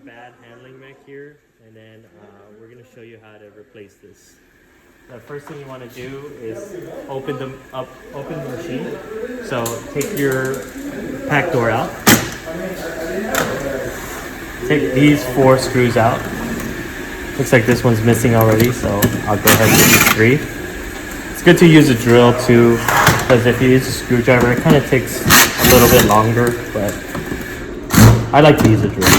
bad handling mech here, and then we're gonna show you how to replace this. The first thing you want to do is open the machine. So take your pack door out. Take these 4 screws out. Looks like this one's missing already, so I'll go ahead and use 3. It's good to use a drill too, because if you use a screwdriver, it kind of takes a little bit longer, but I like to use a drill.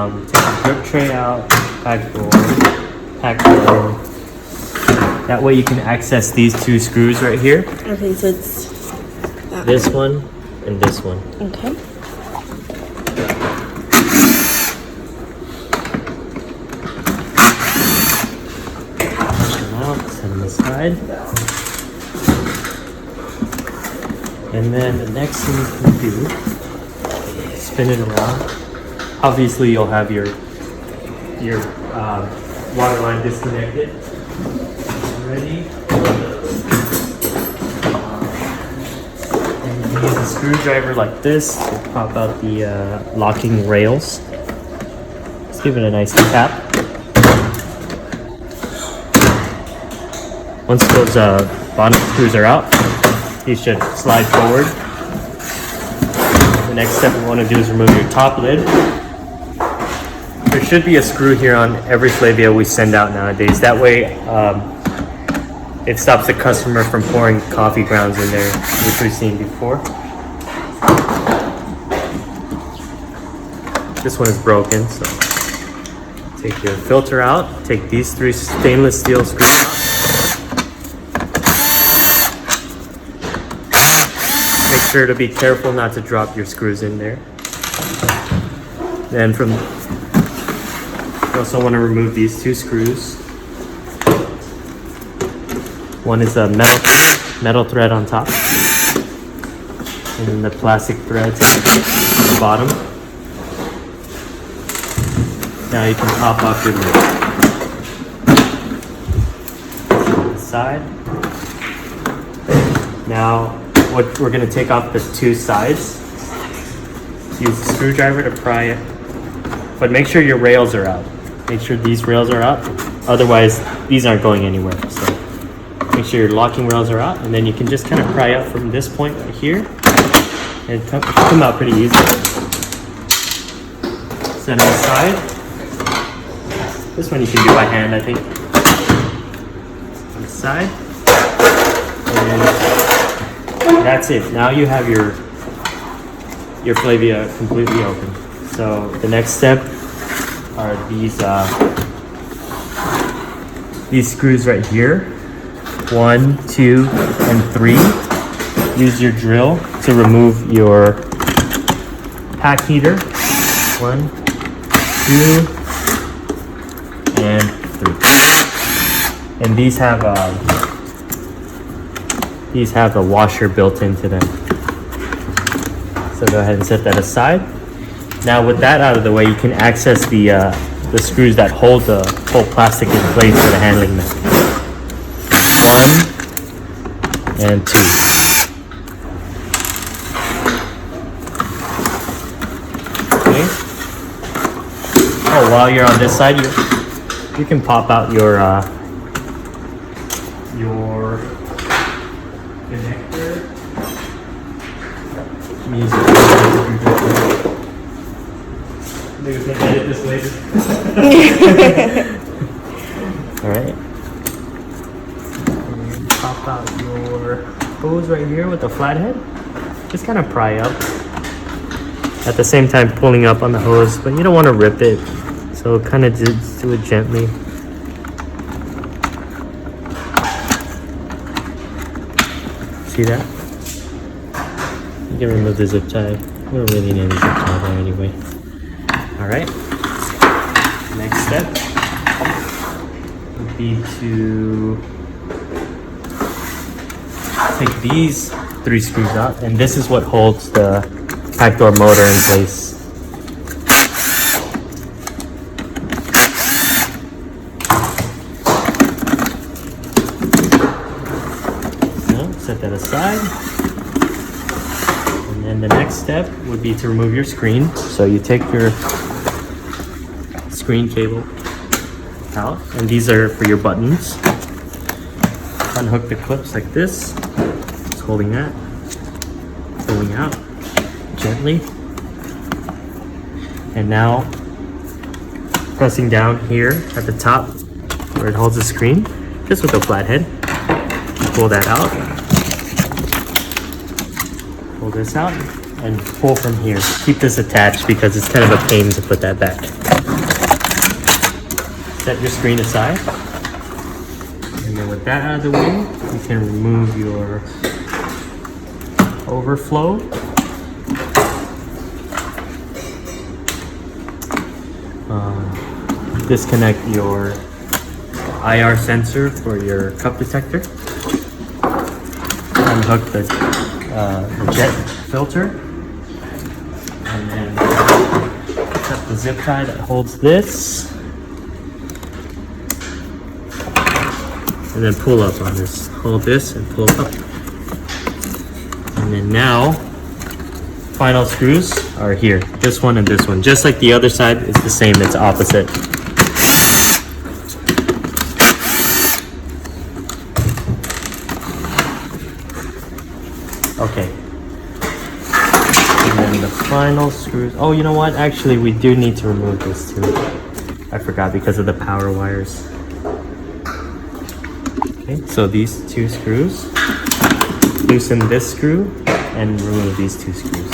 Take the grip tray out, pack door. That way you can access these 2 screws right here. Okay, so it's this one and this one. Okay. Set them aside. And then the next thing you can do, spin it around. Obviously you'll have your water line disconnected already. And you can use a screwdriver like this to pop out the locking rails. Let's give it a nice tap. Once those bottom screws are out, you should slide forward. The next step we want to do is remove your top lid. There should be a screw here on every Flavia we send out nowadays. That way it stops the customer from pouring coffee grounds in there, which we've seen before. This one is broken, so take your filter out. Take these 3 stainless steel screws out. Make sure to be careful not to drop your screws in there. Then you also want to remove these 2 screws. One is a metal thread on top, and then the plastic threads on the bottom. Now you can pop off your lid. Side. Now what we're going to take off the 2 sides. Use the screwdriver to pry it, but make sure your rails are out. Make sure these rails are out, otherwise these aren't going anywhere. So make sure your locking rails are out, and then you can just kind of pry out from this point right here, and it come out pretty easy. Set it aside. This one you can do by hand, I think. On the side. And that's it. Now you have your Flavia completely open. So the next step are these screws right here. 1, 2, and 3. Use your drill to remove your pack heater. 1, 2, and 3. And these have a washer built into them. So go ahead and set that aside. Now with that out of the way, you can access the screws that hold the whole plastic in place for the handling mat. 1 and 2. Okay. Oh, while you're on this side, you can pop out your connector. Music. Maybe we can edit this later. Alright. Pop out your hose right here with the flathead. Just kind of pry up. At the same time pulling up on the hose, but you don't want to rip it. So kind of just do it gently. See that? You can remove the zip tie. We don't really need a zip tie there anyway. Alright. Next step would be to take these 3 screws out, and this is what holds the pack door motor in place. So set that aside. And then then the next step would be to remove your screen. So you take your screen cable out, and these are for your buttons. Unhook the clips like this. Just holding that, pulling out gently, and now pressing down here at the top where it holds the screen, just with a flathead. Pull that out. Pull this out and pull from here. Keep this attached because it's kind of a pain to put that back. Set your screen aside. And then with that out of the way, you can remove your overflow. Disconnect your IR sensor for your cup detector. Unhook the jet filter. And then set the zip tie that holds this. And then pull up on this. Hold this and pull up. And then now, final screws are here. This one and this one. Just like the other side, it's the same, it's opposite. Okay. And then the final screws. Oh, you know what? Actually, we do need to remove this too. I forgot because of the power wires. Okay, so these two screws. Loosen this screw and remove these two screws.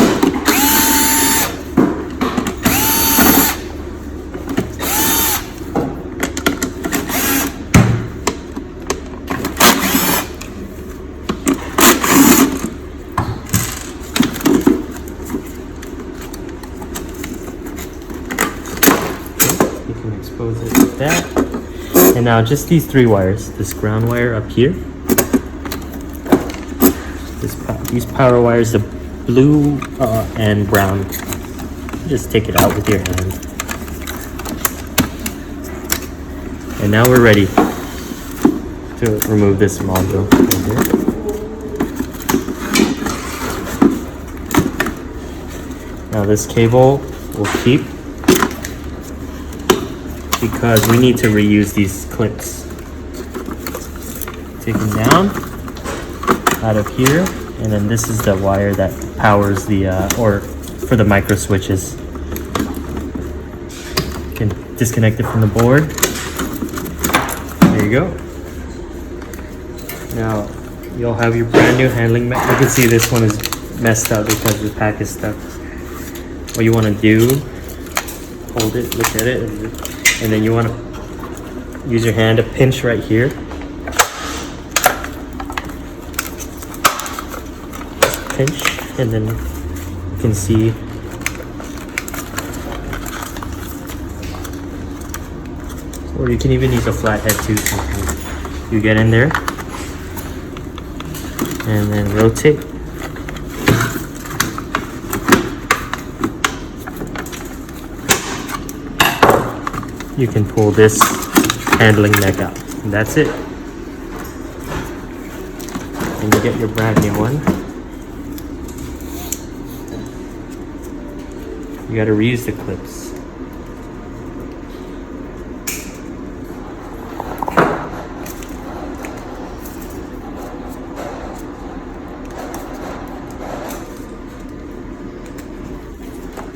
You can expose it like that. And now just these three wires. This ground wire up here. These power wires, the blue and brown. Just take it out with your hand. And now we're ready to remove this module right here. Now this cable will keep because we need to reuse these clips. Take them down out of here. And then this is the wire that powers the, or for the micro switches. You can disconnect it from the board. There you go. Now, you'll have your brand new handling mat. You can see this one is messed up because the pack is stuck. What you want to do, hold it, look at it, and then you want to use your hand to pinch right here. Pinch, and then you can see or you can even use a flathead too. You get in there and then rotate. You can pull this handling neck out, and that's it. And you get your brand new one. You gotta reuse the clips.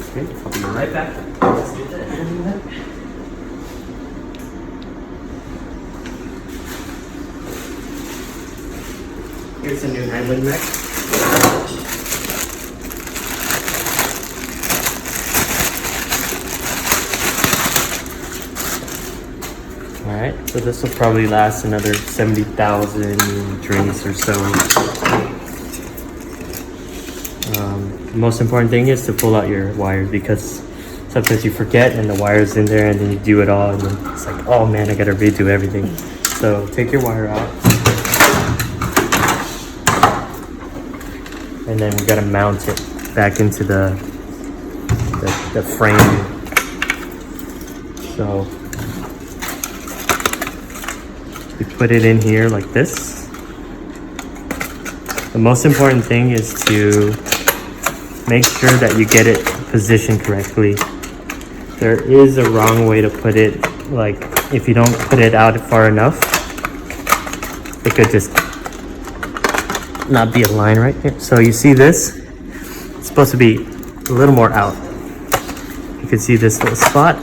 Okay, I'll be right back. Let's get that handling neck. Here's a new handling neck. Alright, so this will probably last another 70,000 drinks or so. The most important thing is to pull out your wires because sometimes you forget and the wire's in there and then you do it all and then it's like, oh man, I gotta redo everything. So take your wire out. And then we gotta mount it back into the frame. So we put it in here like this. The most important thing is to make sure that you get it positioned correctly. There is a wrong way to put it. Like if you don't put it out far enough, it could just not be aligned right here. So you see this? It's supposed to be a little more out. You can see this little spot.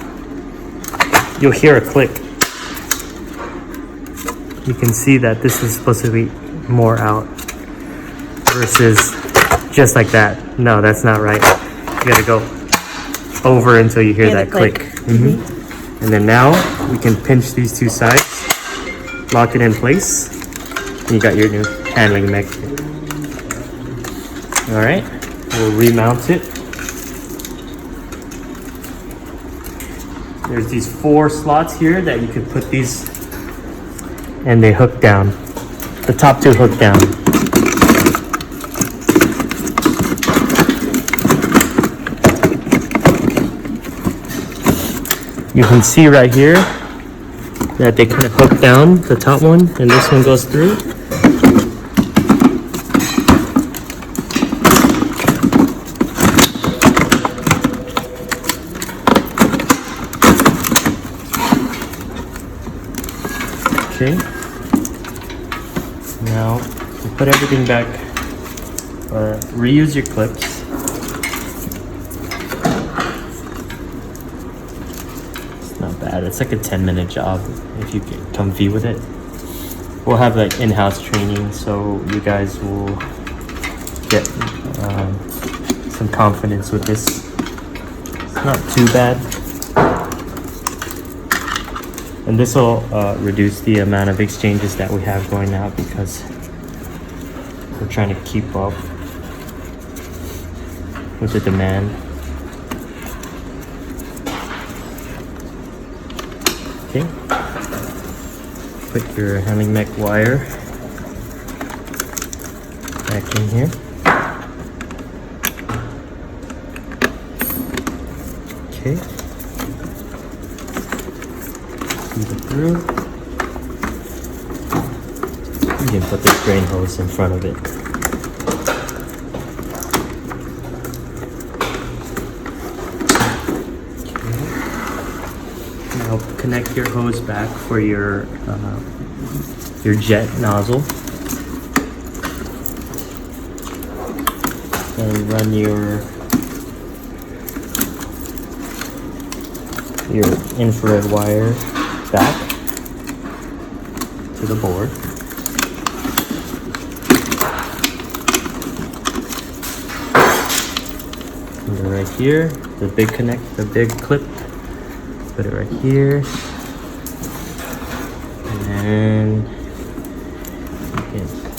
You'll hear a click. You can see that this is supposed to be more out versus just like that. No, that's not right. You gotta go over until you hear that click. Mm-hmm. And then now we can pinch these two sides, lock it in place, and you got your new handling mech. All right, we'll remount it. There's these 4 slots here that you could put these, and they hook down. The top 2 hook down. You can see right here that they kind of hook down, the top one, and this one goes through. Okay. Now, to put everything back, reuse your clips. Not bad. It's like a 10-minute job if you get comfy with it. We'll have like in-house training, so you guys will get some confidence with this. It's not too bad, and this will reduce the amount of exchanges that we have going out because we're trying to keep up with the demand. Okay, put your handling mech wire back in here. Okay, feed it through. You can put this drain hose in front of it. Connect your hose back for your jet nozzle, and run your infrared wire back to the board. And right here, the big clip. Put it right here, and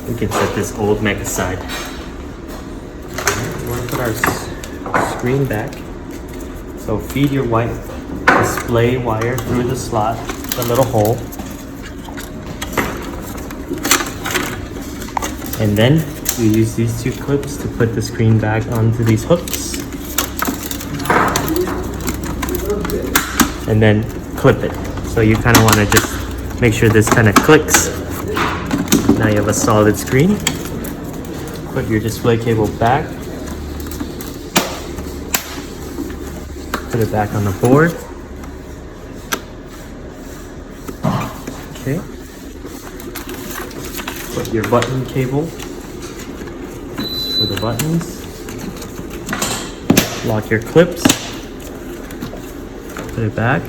we can set this old mech aside. We want to put our screen back. So feed your white display wire through the slot, the little hole, and then you use these 2 clips to put the screen back onto these hooks. And then clip it. So you kind of want to just make sure this kind of clicks. Now you have a solid screen. Put your display cable back. Put it back on the board. Okay. Put your button cable for the buttons. Lock your clips. Put it back,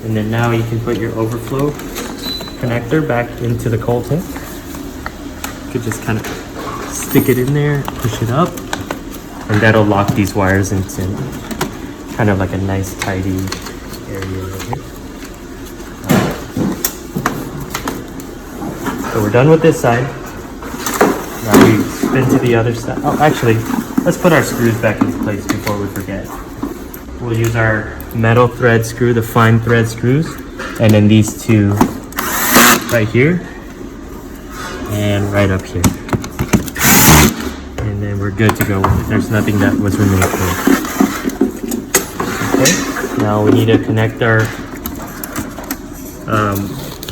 and then now you can put your overflow connector back into the coal tank. You could just kind of stick it in there, push it up, and that'll lock these wires into kind of like a nice tidy area right here. So we're done with this side. Now we spin to the other side. Oh, actually, let's put our screws back into place before we forget. We'll use our metal thread screw, the fine thread screws, and then these 2 right here and right up here. And then we're good to go with it. There's nothing that was removed here. Okay, now we need to connect our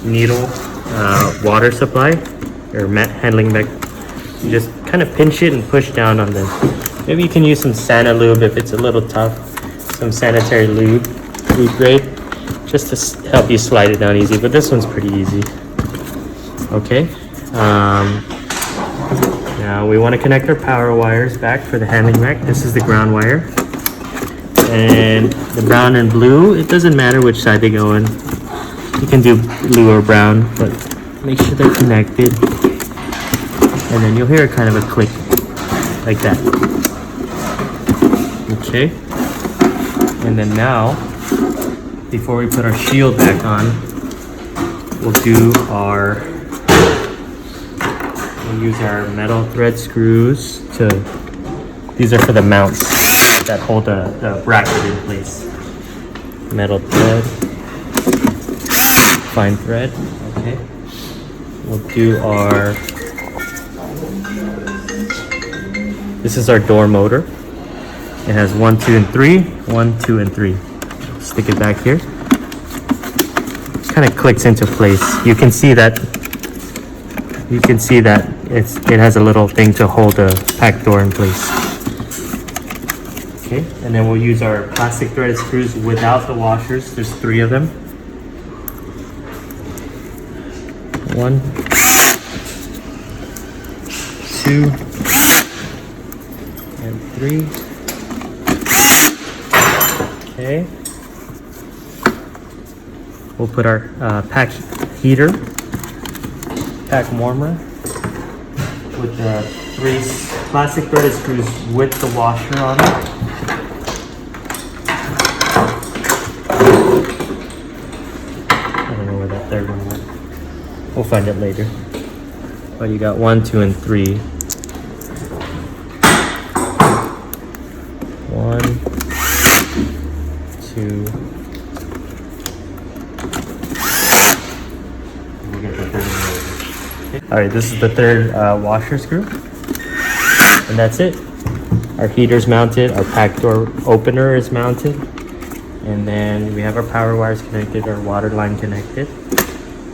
needle water supply, or handling mech. You just kind kind of pinch it and push down on them. Maybe you can use some Santa lube if it's a little tough. Some sanitary lube grade, just to help you slide it down easy. But this one's pretty easy. Okay. Now we want to connect our power wires back for the handling rack. This is the ground wire. And the brown and blue, it doesn't matter which side they go in. You can do blue or brown, but make sure they're connected. And then you'll hear kind of a click like that. Okay. And then now, before we put our shield back on, we'll use our metal thread screws these are for the mounts that hold the bracket in place. Metal thread, fine thread, okay. We'll do this is our door motor. It has 1, 2, and 3, 1, 2, and 3. Stick it back here. It kind of clicks into place. You can see that it has a little thing to hold the pack door in place. Okay, and then we'll use our plastic threaded screws without the washers. There's 3 of them. 1, 2, and 3. Okay. We'll put our pack heater, pack warmer, with the 3 plastic threaded screws with the washer on it. I don't know where that third one went. We'll find it later. But you got 1, 2, and 3. 1, 2. We'll get the third one later. All right, this is the third washer screw, and that's it. Our heater's mounted, our pack door opener is mounted, and then we have our power wires connected, our water line connected.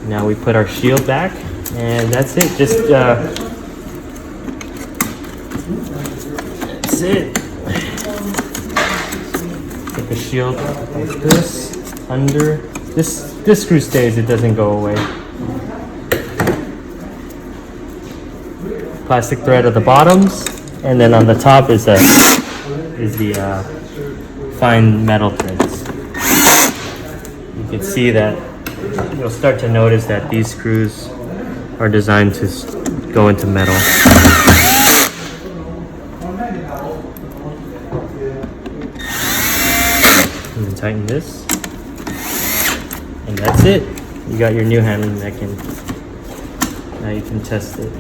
Now we put our shield back, and that's it. That's it. Put the shield like this, under. This screw stays, it doesn't go away. Plastic thread at the bottoms, and then on the top is the fine metal threads. You can see that you'll start to notice that these screws are designed to go into metal. And then tighten this, and that's it. You got your new handling neck in. Now you can test it.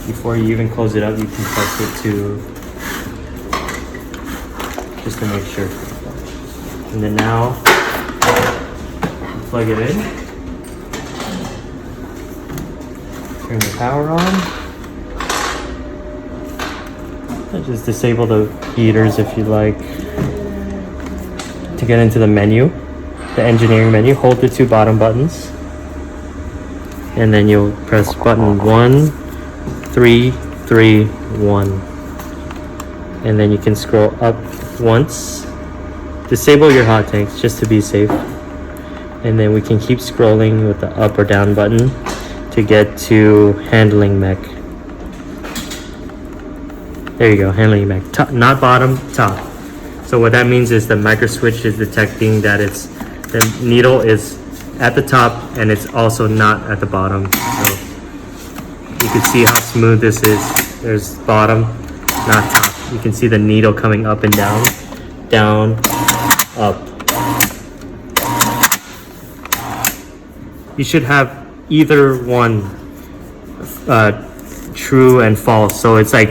Before you even close it up, you can test it just to make sure. And then now, plug it in. Turn the power on. And just disable the heaters if you like. To get into the menu, the engineering menu, hold the 2 bottom buttons. And then you'll press button 1, 3, 3, 1. And then you can scroll up once. Disable your hot tanks just to be safe. And then we can keep scrolling with the up or down button to get to handling mech. There you go, handling mech. Top, not bottom, top. So what that means is the micro switch is detecting that the needle is at the top and it's also not at the bottom. So you can see how smooth this is. There's bottom, not top. You can see the needle coming up and down, down, up. You should have either one true and false. So it's like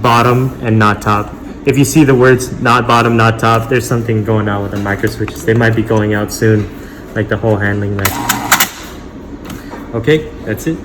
bottom and not top. If you see the words not bottom, not top, there's something going on with the micro switches. They might be going out soon, like the whole handling mech. Okay, that's it.